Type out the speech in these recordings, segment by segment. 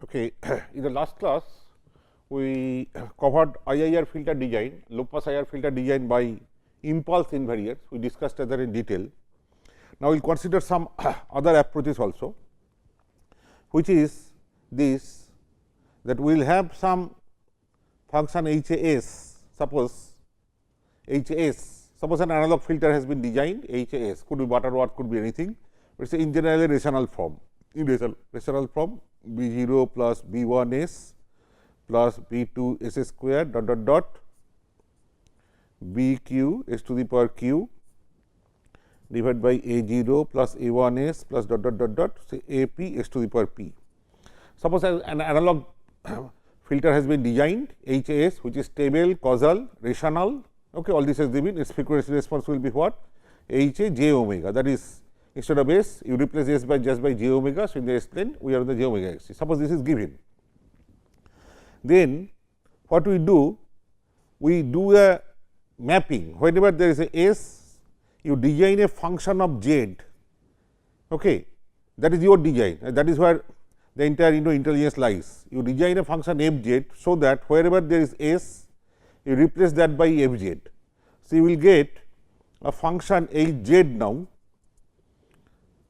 Okay. In the last class, we covered IIR filter design, low pass IR filter design by impulse invariants. We discussed that in detail. Now, we will consider some other approaches also, which is this, that we will have some function HAS. Suppose an analog filter has been designed, HAS could be Butterworth, could be anything, but it is in general a rational form. In rational form, B0 plus B1s plus B2s square dot BQ s to the power q divided by A0 plus A1s plus say AP s to the power p. Suppose an analog filter has been designed, HAS, which is stable, causal, rational. Okay, all this has been, its frequency response will be what? HA j omega, that is, instead of S, you replace S by just by j omega. So, in the S plane, we are on the j omega axis. Suppose this is given. Then, what we do? We do a mapping. Whenever there is a S, you design a function of Z. Okay. That is your design. That is where the entire intelligence lies. You design a function f z, so that wherever there is S, you replace that by f z. So, you will get a function h z now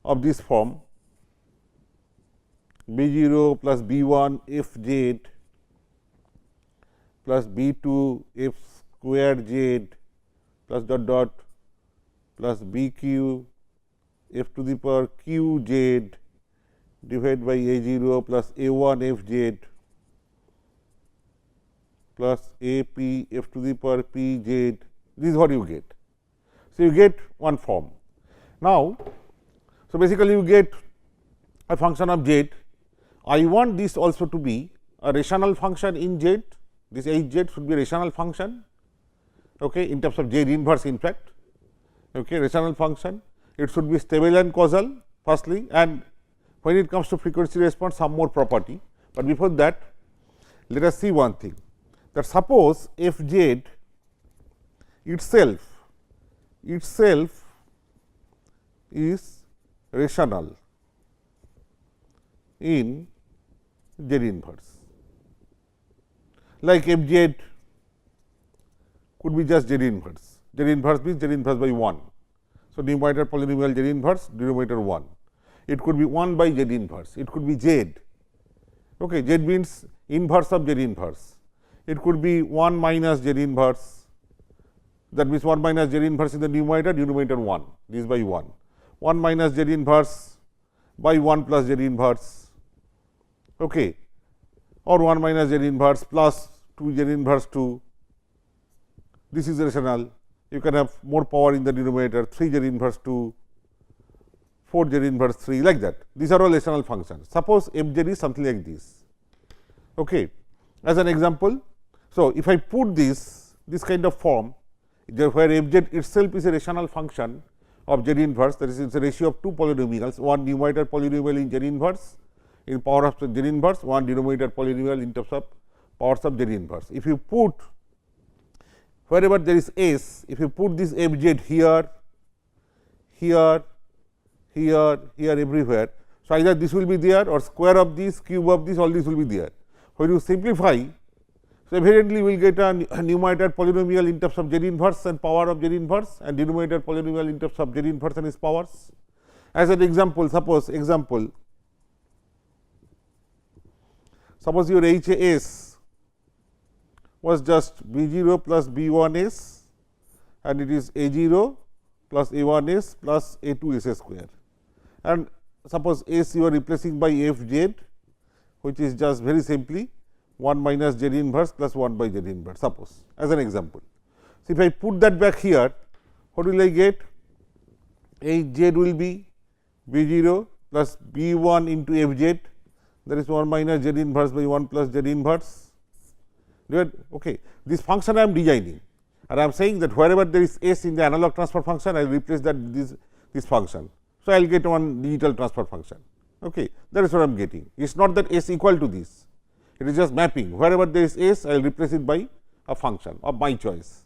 of this form B0 plus B1 f z plus B2 f square z plus plus BQ f to the power q z divided by A0 plus A1 f z plus AP f to the power p z. This is what you get. So, you get one form. Now, so basically you get a function of z. I want this also to be a rational function in z. This h z should be a rational function, okay, in terms of z inverse in fact, okay, rational function. It should be stable and causal firstly, and when it comes to frequency response, some more property. But before that, let us see one thing, that suppose f z itself is rational in z inverse, like f z could be just z inverse. Z inverse means z inverse by 1. So, numerator polynomial z inverse, denominator 1. It could be 1 by z inverse, it could be z. Okay, z means inverse of z inverse. It could be 1 minus z inverse, that means 1 minus z inverse in the numerator, denominator 1, this by 1. 1 minus z inverse by 1 plus z inverse, okay, or 1 minus z inverse plus 2 z inverse 2. This is rational. You can have more power in the denominator, 3 z inverse 2, 4 z inverse 3, like that. These are all rational functions. Suppose f z is something like this. Okay. As an example, so if I put this kind of form, where f z itself is a rational function of z inverse, that is, it is a ratio of two polynomials, one numerator polynomial in z inverse in power of z inverse, one denominator polynomial in terms of powers of z inverse. If you put wherever there is S, if you put this f z here, everywhere. So, either this will be there or square of this, cube of this, all this will be there. When you simplify, so evidently we will get a numerator polynomial in terms of z inverse and power of z inverse, and denominator polynomial in terms of z inverse and its powers. As an example, suppose your HAS was just B0 plus B1s, and it is A0 plus A1s plus A2s square, and suppose S you are replacing by f z, which is just very simply 1 minus z inverse plus 1 by z inverse, suppose, as an example. So, if I put that back here, what will I get? H z will be B0 plus B1 into f z, that is 1 minus z inverse by 1 plus z inverse. Okay. This function I am designing, and I am saying that wherever there is S in the analog transfer function, I will replace that this function. So, I will get one digital transfer function. Okay. That is what I am getting. It is not that S equal to this, it is just mapping. Wherever there is S, I will replace it by a function of my choice.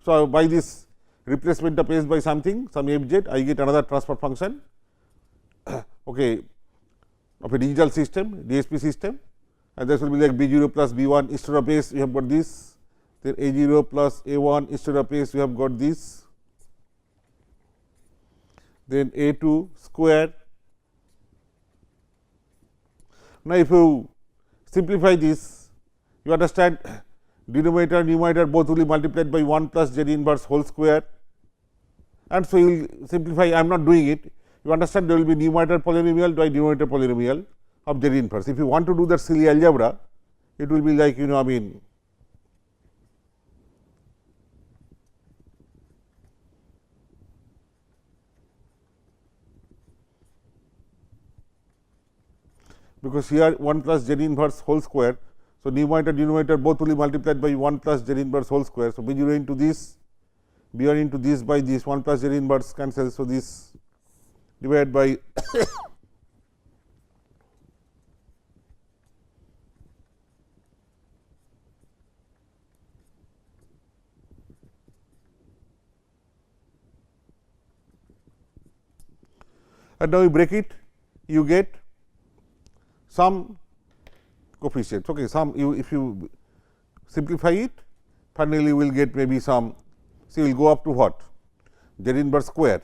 So, by this replacement of S by something, some f z, I get another transfer function, okay, of a digital system, DSP system, and this will be like B0 plus B1 instead of S we have got this, then A0 plus A1 instead of S we have got this, then A2 square. Now, if you simplify this, you understand denominator numerator both will be multiplied by 1 plus Z inverse whole square, and so you will simplify. I am not doing it. You understand there will be numerator polynomial by denominator polynomial of Z inverse. If you want to do that silly algebra, it will be like I mean because here 1 plus Z inverse whole square. So, numerator denominator both will be multiplied by 1 plus Z inverse whole square. So, B0 into this, B1 into this by this 1 plus Z inverse cancels. So, this divided by and now you break it, you get some coefficients. Okay, if you simplify it, finally you will get maybe some. So, you will go up to what? Z inverse square.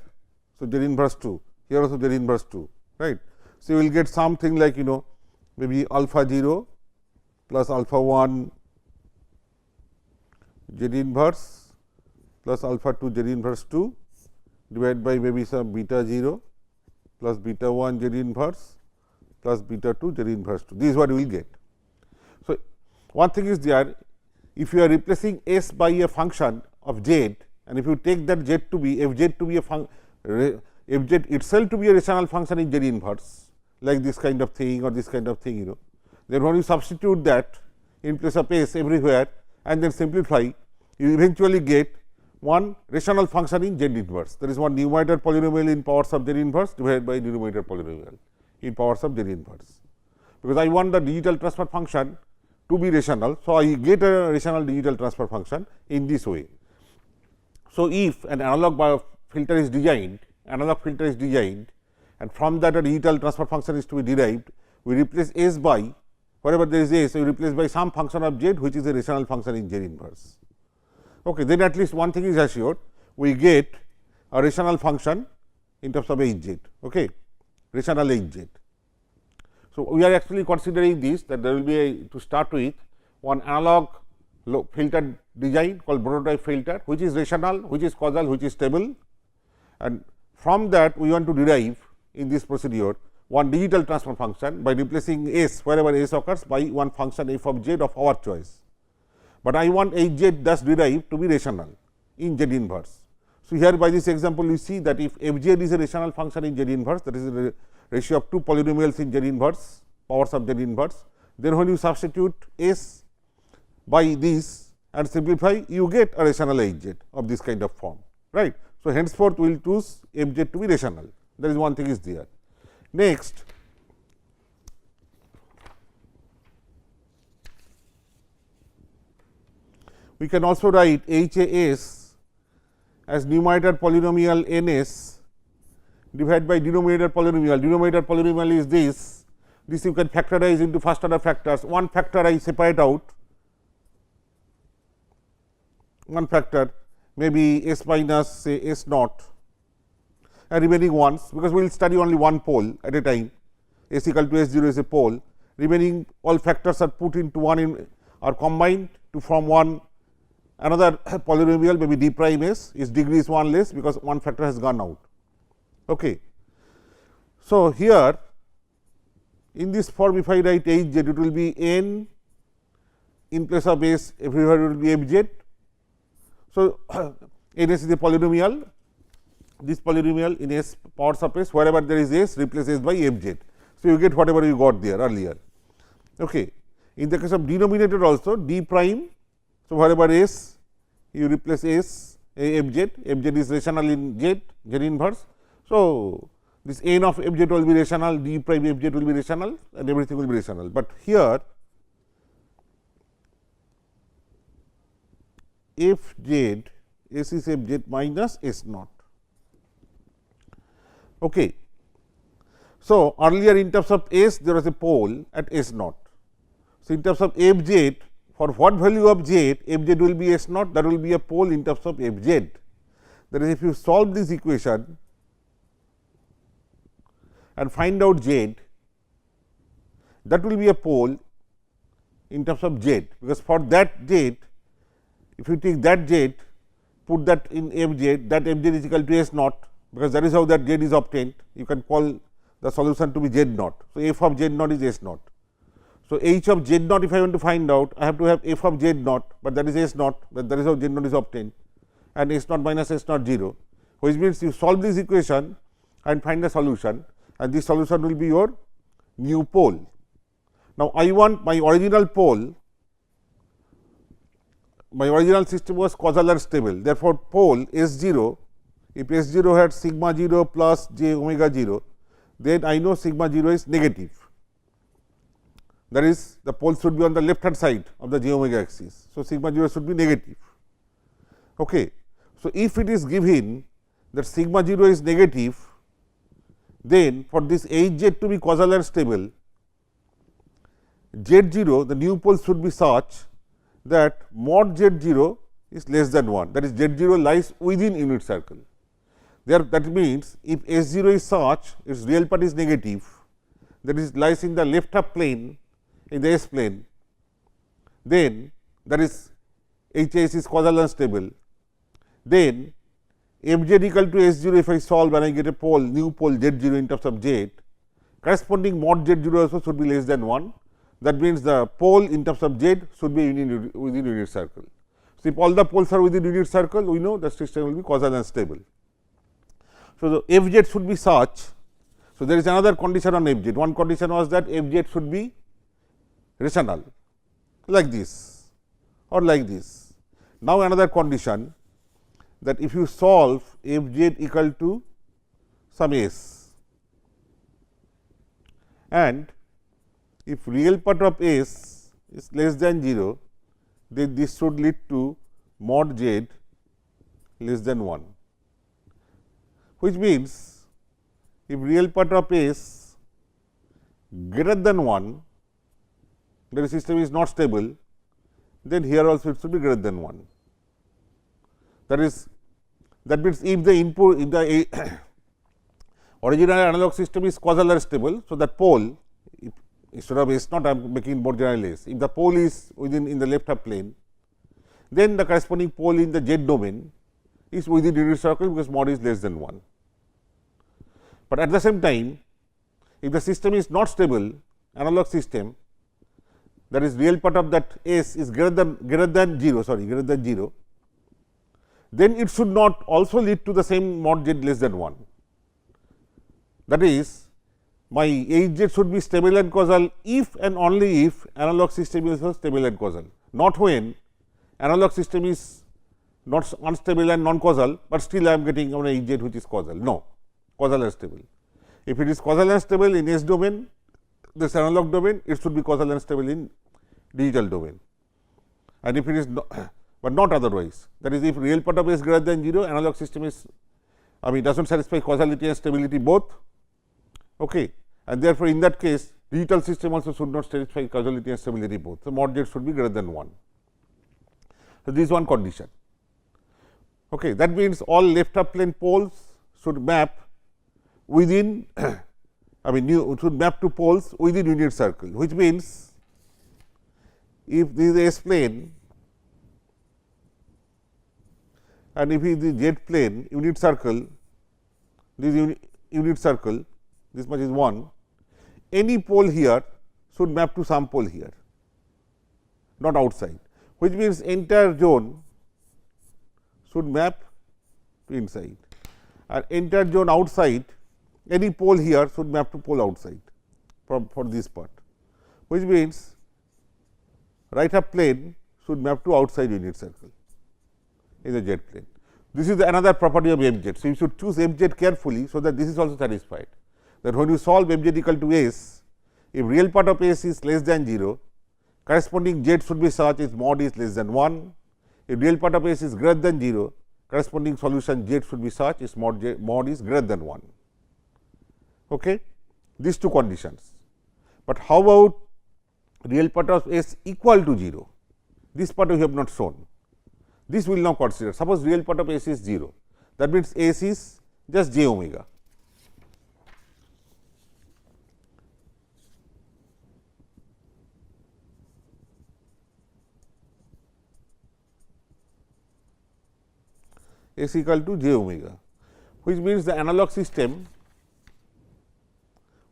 So, Z inverse 2, here also Z inverse 2, right. So, you will get something like maybe alpha 0 plus alpha 1 Z inverse plus alpha 2 Z inverse 2 divided by maybe some beta 0 plus beta 1 Z inverse plus beta 2 Z inverse 2. This is what we will get. So, one thing is there, if you are replacing S by a function of Z, and if you take that Z to be f Z to be a f Z itself to be a rational function in Z inverse, like this kind of thing or this kind of thing, then when you substitute that in place of S everywhere and then simplify, you eventually get one rational function in Z inverse. There is one numerator polynomial in powers of Z inverse divided by denominator polynomial in powers of Z inverse, because I want the digital transfer function to be rational. So, I get a rational digital transfer function in this way. So, if an analog filter is designed, and from that a digital transfer function is to be derived, we replace S by wherever there is S, we replace by some function of Z which is a rational function in Z inverse. Okay, then at least one thing is assured, we get a rational function in terms of Hz, okay, rational Hz. So, we are actually considering this, that there will be to start with one analog filter design called prototype filter, which is rational, which is causal, which is stable, and from that we want to derive in this procedure one digital transfer function by replacing S wherever S occurs by one function f of Z of our choice. But I want Hz thus derived to be rational in Z inverse. So, here by this example you see that if f Z is a rational function in Z inverse, that is a ratio of two polynomials in Z inverse, powers of Z inverse, then when you substitute S by this and simplify, you get a rational Hz of this kind of form, right. So, henceforth we will choose f Z to be rational, that is one thing is there. Next, we can also write HAS as numerator polynomial NS divided by denominator polynomial. Denominator polynomial is this you can factorize into first order factors. One factor I separate out, one factor maybe S minus say S naught, and remaining ones, because we will study only one pole at a time, S equal to S0 is a pole, remaining all factors are put into one are combined to form one another polynomial, maybe d prime S, its degree is 1 less because one factor has gone out. Okay. So, here in this form if I write Hz, it will be n in place of S, everywhere it will be Fz. So, Ns is a polynomial, this polynomial in S powers of S, wherever there is S replace S by Fz. So, you get whatever you got there earlier. Okay. In the case of denominator also d prime, so wherever S you replace S Fz, Fz is rational in Z inverse. So, this n of Fz will be rational, d prime Fz will be rational and everything will be rational, but here Fz S is Fz minus S naught. Okay. So, earlier in terms of S there was a pole at S naught. So, in terms of f z, for what value of z, f z will be S naught, that will be a pole in terms of f z. That is, if you solve this equation and find out z, that will be a pole in terms of z, because for that z, if you take that z, put that in f z, that f z is equal to S naught, because that is how that z is obtained. You can call the solution to be z naught. So, f of z naught is S naught. So, h of z naught, if I want to find out, I have to have f of z naught, but that is S naught, that is how z naught is obtained, and S naught minus S naught 0, which means you solve this equation and find a solution, and this solution will be your new pole. Now, I want my original pole, my original system was causal and stable. Therefore, pole S 0, if S 0 had sigma 0 plus j omega 0, then I know sigma 0 is negative. That is, the pole should be on the left hand side of the j omega axis. So, sigma 0 should be negative. Okay. So, if it is given that sigma 0 is negative, then for this H z to be causal and stable, z 0, the new pole should be such that mod z 0 is less than 1, that is z 0 lies within unit circle. There, that means, if S 0 is such, its real part is negative, that is lies in the left half plane, in the S plane, then that is H s is causal and stable. Then f z equal to S 0, if I solve and I get a pole, new pole z 0 in terms of z, corresponding mod z 0 also should be less than 1. That means, the pole in terms of z should be within unit circle. So, if all the poles are within unit circle, we know the system will be causal and stable. So, the f z should be such. So, there is another condition on f z. One condition was that f z should be rational, like this or like this. Now, another condition, that if you solve f z equal to some s, and if real part of s is less than 0, then this should lead to mod z less than 1, which means, if real part of s greater than 1, the system is not stable, then here also it should be greater than 1. That is, that means, if the input in the original analog system is causal and stable. So, that pole, if instead of S naught I am making more general S, if the pole is within in the left half plane, then the corresponding pole in the z domain is within unit circle, because mod is less than 1. But at the same time, if the system is not stable, analog system, that is real part of that S is greater than 0, then it should not also lead to the same mod z less than 1. That is, my H z should be stable and causal if and only if analog system is also stable and causal, not when analog system is not unstable and non causal, but still I am getting an H z which is causal. No, causal and stable. If it is causal and stable in S domain, this analog domain, it should be causal and stable in digital domain. And if it is not, but not otherwise, that is, if real part of S greater than 0, analog system is, does not satisfy causality and stability both. Okay. And therefore, in that case, digital system also should not satisfy causality and stability both. So, mod z should be greater than 1. So, this is one condition. Okay. That means, all left half plane poles should map within should map to poles within unit circle, which means, if this is S plane and if it is the z plane unit circle, this unit circle, this much is 1, any pole here should map to some pole here, not outside, which means entire zone should map to inside, and entire zone outside, any pole here should map to pole outside for this part, which means right half plane should map to outside unit circle in the z plane. This is another property of f z. So, you should choose f z carefully, so that this is also satisfied, that when you solve f z equal to s, if real part of s is less than 0, corresponding z should be such as mod is less than 1. If real part of s is greater than 0, corresponding solution z should be such as mod is greater than 1. Okay. These two conditions. But how about real part of S equal to 0. This part we have not shown. This we will now consider. Suppose real part of S is 0, that means S is just j omega. S equal to j omega, which means the analog system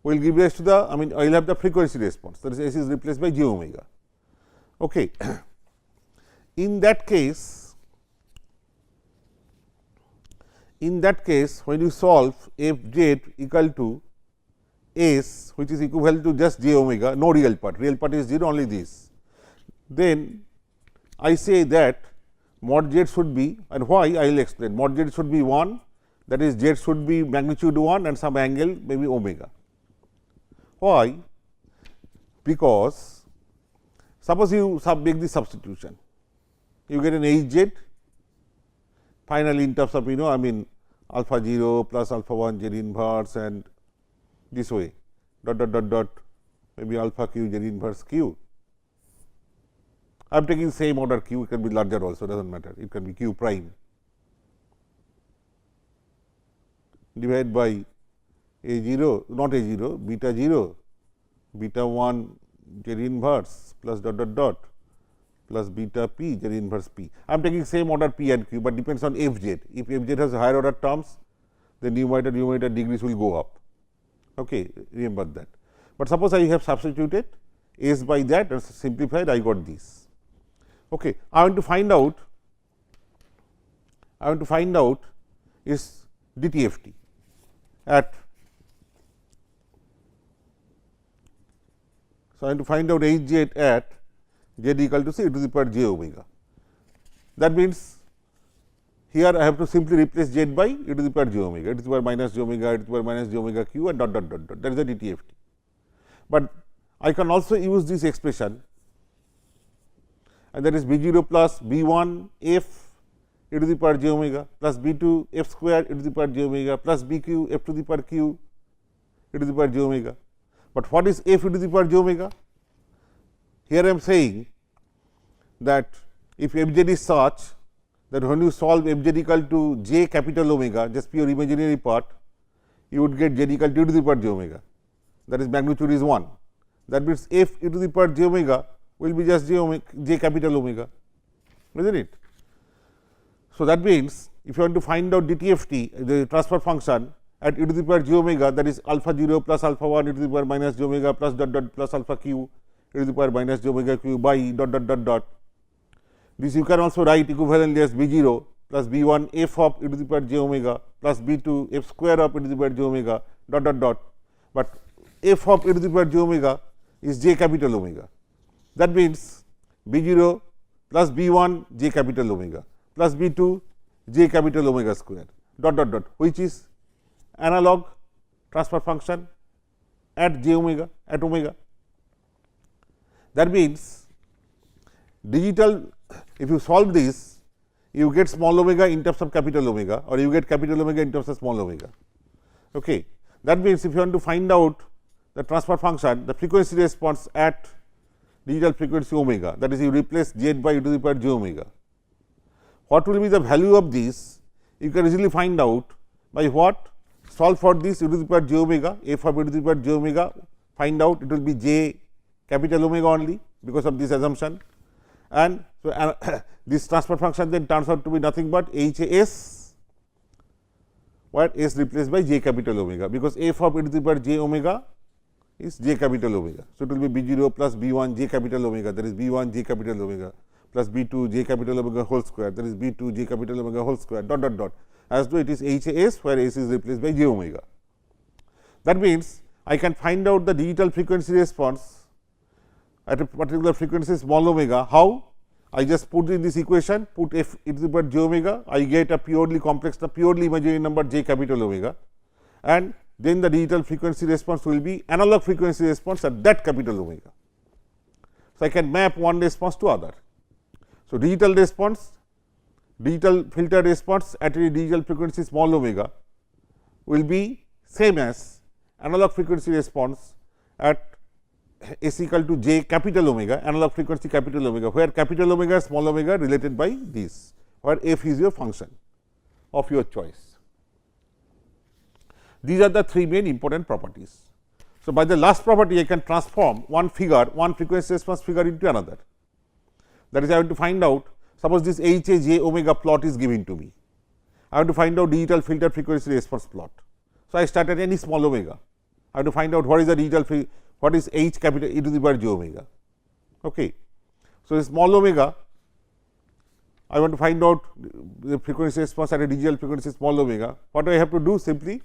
will give rise to the, I will have the frequency response, that is S is replaced by j omega. Okay. In that case, when you solve f z equal to S, which is equivalent to just j omega, no real part is 0, only this, then I say that mod z should be, and why I will explain. Mod z should be 1, that is z should be magnitude 1 and some angle maybe omega. Why? Because suppose you make the substitution, you get an H z finally in terms of alpha 0 plus alpha 1 z inverse and this way dot maybe alpha q z inverse q. I am taking same order q, it can be larger also, does not matter, it can be q prime divided by a 0, not a 0, beta 0, beta 1 z inverse plus dot plus beta p z inverse p. I am taking same order p and q, but depends on f z. If f z has higher order terms, then numerator degrees will go up. Okay, remember that. But suppose I have substituted s by that and simplified, I got this. Okay, I want to find out is DTFT at, so I want to find out H z at z equal to say e to the power j omega. That means, here I have to simply replace z by e to the power j omega, e to the power minus j omega, e to the power minus j omega q and dot. That is the DTFT. But I can also use this expression, and that is b 0 plus b 1 f e to the power j omega plus b 2 f square e to the power j omega plus b q f to the power q e to the power j omega. But what is f e to the power j omega? Here I am saying that if f z is such that when you solve f z equal to j capital omega, just pure imaginary part, you would get z equal to e to the power j omega, that is magnitude is 1. That means, f e to the power j omega will be just j capital omega, is not it? So, that means, if you want to find out DTFT, the transfer function at e to the power j omega, that is alpha 0 plus alpha 1 e to the power minus j omega plus dot plus alpha q e to the power minus j omega q by dot. This you can also write equivalently as b 0 plus b 1 f of e to the power j omega plus b 2 f square of e to the power j omega dot. But f of e to the power j omega is j capital omega. That means, b 0 plus b 1 j capital omega plus b 2 j capital omega square dot, which is analog transfer function at j omega, at omega. That means, digital, if you solve this, you get small omega in terms of capital omega, or you get capital omega in terms of small omega. Okay. That means, if you want to find out the transfer function, the frequency response at digital frequency omega, that is, you replace z by e to the power j omega. What will be the value of this? You can easily find out by what? Solve for this e to the power j omega, f of e to the power j omega, find out it will be j capital omega only because of this assumption, and so this transfer function then turns out to be nothing but h a s, where s replaced by j capital omega, because f of e to the power j omega is j capital omega. So, it will be b 0 plus b 1 j capital omega, that is b 1 j capital omega plus b 2 j capital omega whole square, that is b 2 j capital omega whole square dot, as though it is h a s, where s is replaced by j omega. That means, I can find out the digital frequency response at a particular frequency small omega. How? I just put in this equation, put f e to the power j omega, I get a purely complex, the purely imaginary number j capital omega, and then the digital frequency response will be analog frequency response at that capital omega. So, I can map one response to other. So, digital response, digital filter response at a digital frequency small omega will be same as analog frequency response at S equal to j capital omega, analog frequency capital omega, where capital omega, small omega related by this, where f is your function of your choice. These are the three main important properties. So, by the last property I can transform one figure, one frequency response figure into another. That is, I want to find out, suppose this H A j omega plot is given to me. I want to find out digital filter frequency response plot. So, I start at any small omega. I have to find out what is the digital, what is H capital e to the power j omega. Okay. So, a small omega, I want to find out the frequency response at a digital frequency small omega. What do I have to do? Simply,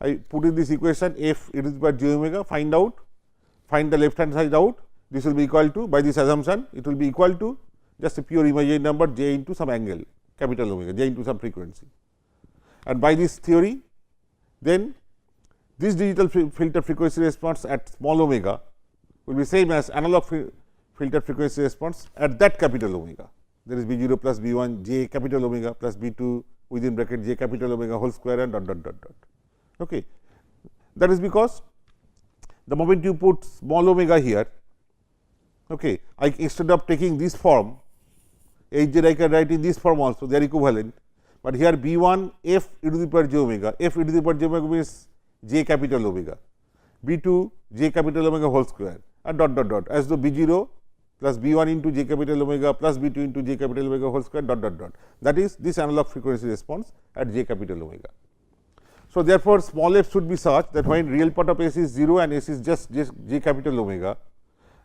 I put in this equation f e to the power j omega, find the left hand side out. This will be equal to, by this assumption, it will be equal to just a pure imaginary number j into some angle, capital omega, j into some frequency. And by this theory, then this digital filter frequency response at small omega will be same as analog filter frequency response at that capital omega. There is b 0 plus b 1 j capital omega plus b 2 within bracket j capital omega whole square and dot dot dot dot. Okay. That is because the moment you put small omega here, okay, instead of taking this form, H z I can write in this form also, they are equivalent, but here b 1 f e to the power j omega, f e to the power j omega means j capital omega, b 2 j capital omega whole square and dot dot dot, as though b 0 plus b 1 into j capital omega plus b 2 into j capital omega whole square dot dot dot. That is this analog frequency response at j capital omega. So, therefore, small f should be such that when real part of s is 0 and s is just j capital omega,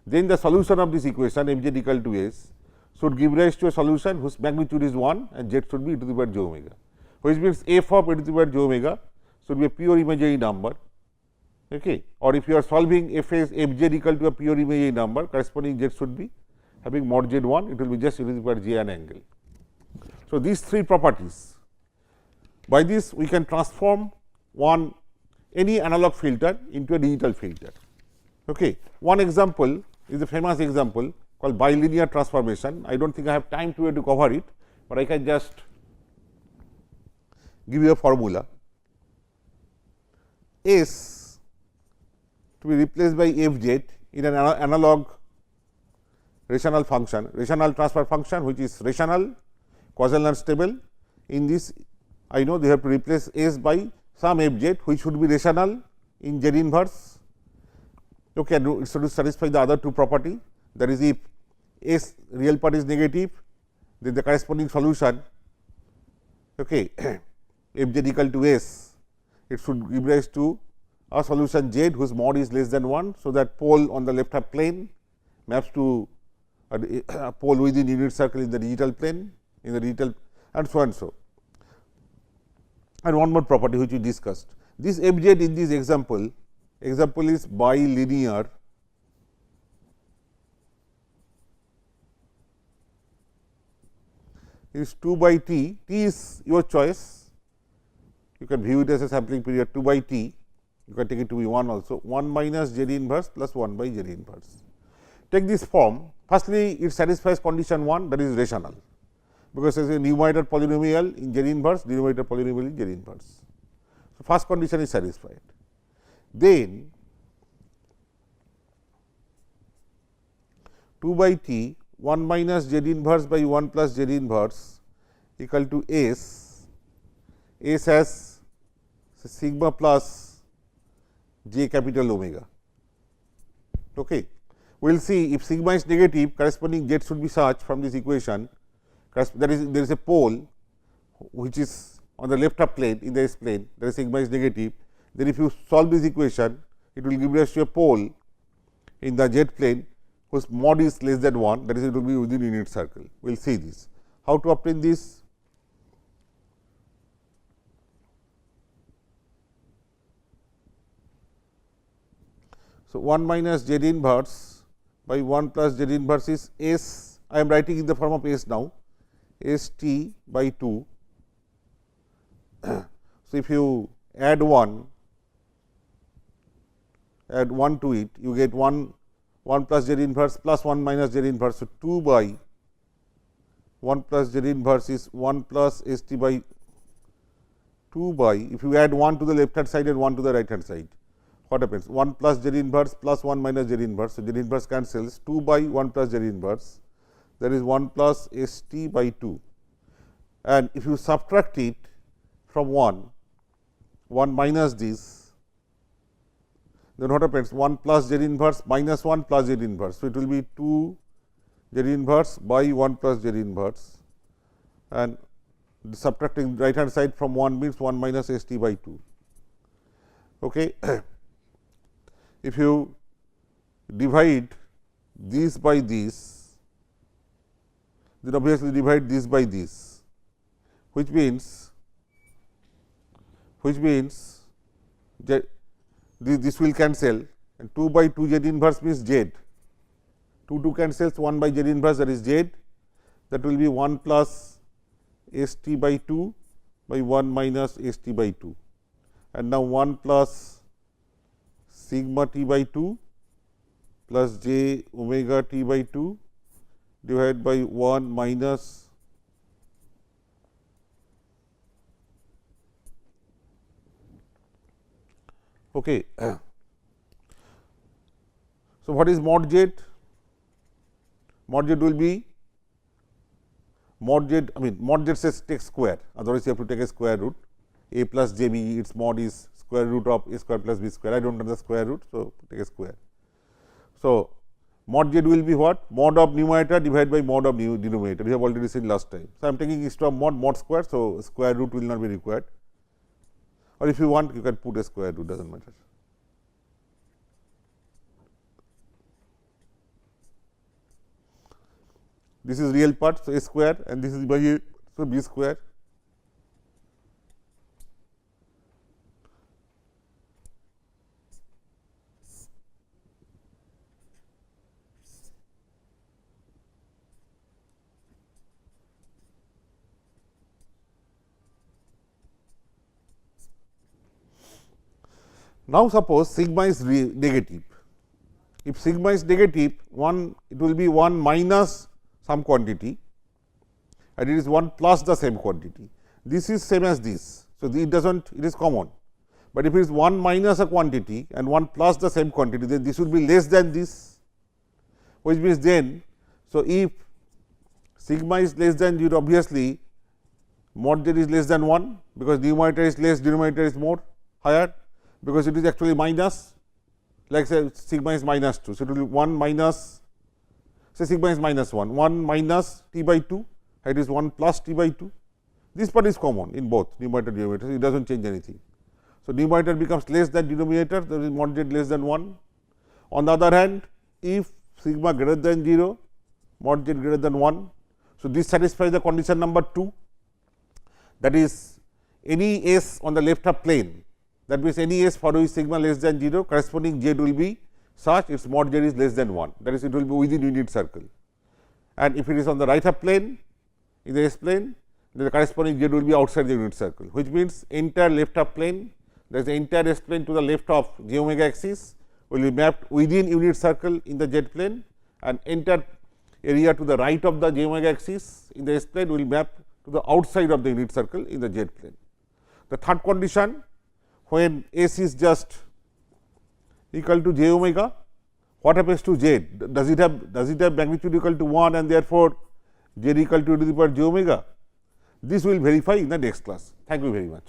then the solution of this equation f z equal to s should give rise to a solution whose magnitude is 1 and z should be e to the power j omega, which means f of e to the power j omega should be a pure imaginary number. Okay. Or if you are solving f as f z equal to a pure imaginary number, corresponding z should be having mod z 1, it will be just e to the power j an angle. So, these three properties, by this we can transform any analog filter into a digital filter. Okay. One example is a famous example called bilinear transformation. I do not think I have time to cover it, but I can just give you a formula. S to be replaced by f z in an analog rational function, rational transfer function, which is rational, causal unstable. In this, I know they have to replace S by some f z, which should be rational in Z inverse. Okay, it should satisfy the other two property. That is, if S real part is negative, then the corresponding solution, okay, f z equal to S, it should give rise to a solution Z whose mod is less than 1. So, that pole on the left half plane maps to a pole within unit circle in the digital plane, in the digital, and so and so. And one more property which we discussed. This f z in this example is bilinear is 2 by t, t is your choice, you can view it as a sampling period 2 by t, you can take it to be 1 also, 1 minus z inverse plus 1 by z inverse. Take this form, firstly it satisfies condition 1, that is rational, because as a numerator polynomial in Z inverse, denominator polynomial in Z inverse. So, first condition is satisfied. Then 2 by t 1 minus Z inverse by 1 plus Z inverse equal to S, S has sigma plus j capital omega. Okay. We will see if sigma is negative, corresponding z should be such from this equation, there is a pole which is on the left half plane in the S plane, that is sigma is negative. Then if you solve this equation, it will give rise to a pole in the z plane whose mod is less than 1, that is it will be within unit circle. We will see this. How to obtain this? So, 1 minus z inverse by 1 plus z inverse is S, I am writing in the form of S now, S t by 2. So, if you add 1 to it, you get 1 plus z inverse plus 1 minus z inverse. So, 2 by 1 plus z inverse is 1 plus S t by 2 by, if you add 1 to the left hand side and 1 to the right hand side. what happens? 1 plus Z inverse plus 1 minus Z inverse. So, Z inverse cancels, 2 by 1 plus Z inverse, that is 1 plus S t by 2. And if you subtract it from 1 minus this, then what happens? 1 plus Z inverse minus 1 plus Z inverse. So, it will be 2 Z inverse by 1 plus Z inverse, and subtracting right hand side from 1 means 1 minus S t by 2. Okay. If you divide this by this, then obviously divide this by this, which means that this will cancel, and 2 by 2 Z inverse means Z. 2 cancels, 1 by Z inverse, that is Z, that will be 1 plus S t by 2 by 1 minus S t by 2, and now 1 plus sigma t by 2 plus j omega t by 2 divided by 1 minus okay. So, what is mod z? Mod z will be mod z, mod z says take square, otherwise you have to take a square root. A plus j b, its mod is square root of a square plus b square. I do not know the square root, so take a square. So, mod z will be what? Mod of numerator divided by mod of denominator. We have already seen last time. So, I am taking instead of mod square, so square root will not be required, or if you want you can put a square root, does not matter. This is real part, so a square, and this is by a, so b square. Now, suppose sigma is negative. If sigma is negative, it will be 1 minus some quantity, and it is 1 plus the same quantity. This is same as this. So, it does not, it is common, but if it is 1 minus a quantity and 1 plus the same quantity, then this will be less than this, which means then, so if sigma is less than 0, obviously mod z is less than 1, because numerator is less, denominator is more higher, because it is actually minus, like say sigma is minus 2. So, it will be 1 minus, say sigma is minus 1, 1 minus t by 2, it is 1 plus t by 2. This part is common in both numerator and denominator, it does not change anything. So, numerator becomes less than denominator, that is mod z less than 1. On the other hand, if sigma greater than 0, mod z greater than 1. So, this satisfies the condition number 2, that is any s on the left half plane, that means any s for which sigma less than 0, corresponding z will be such its mod z is less than 1, that is it will be within unit circle. And if it is on the right half plane, in the s plane, then the corresponding z will be outside the unit circle, which means entire left half plane, that is the entire s plane to the left of j omega axis will be mapped within unit circle in the z plane, and entire area to the right of the j omega axis in the s plane will map to the outside of the unit circle in the z plane. The third condition, when s is just equal to j omega, what happens to z? Does it have magnitude equal to 1, and therefore z equal to e to the power j omega? This we will verify in the next class. Thank you very much.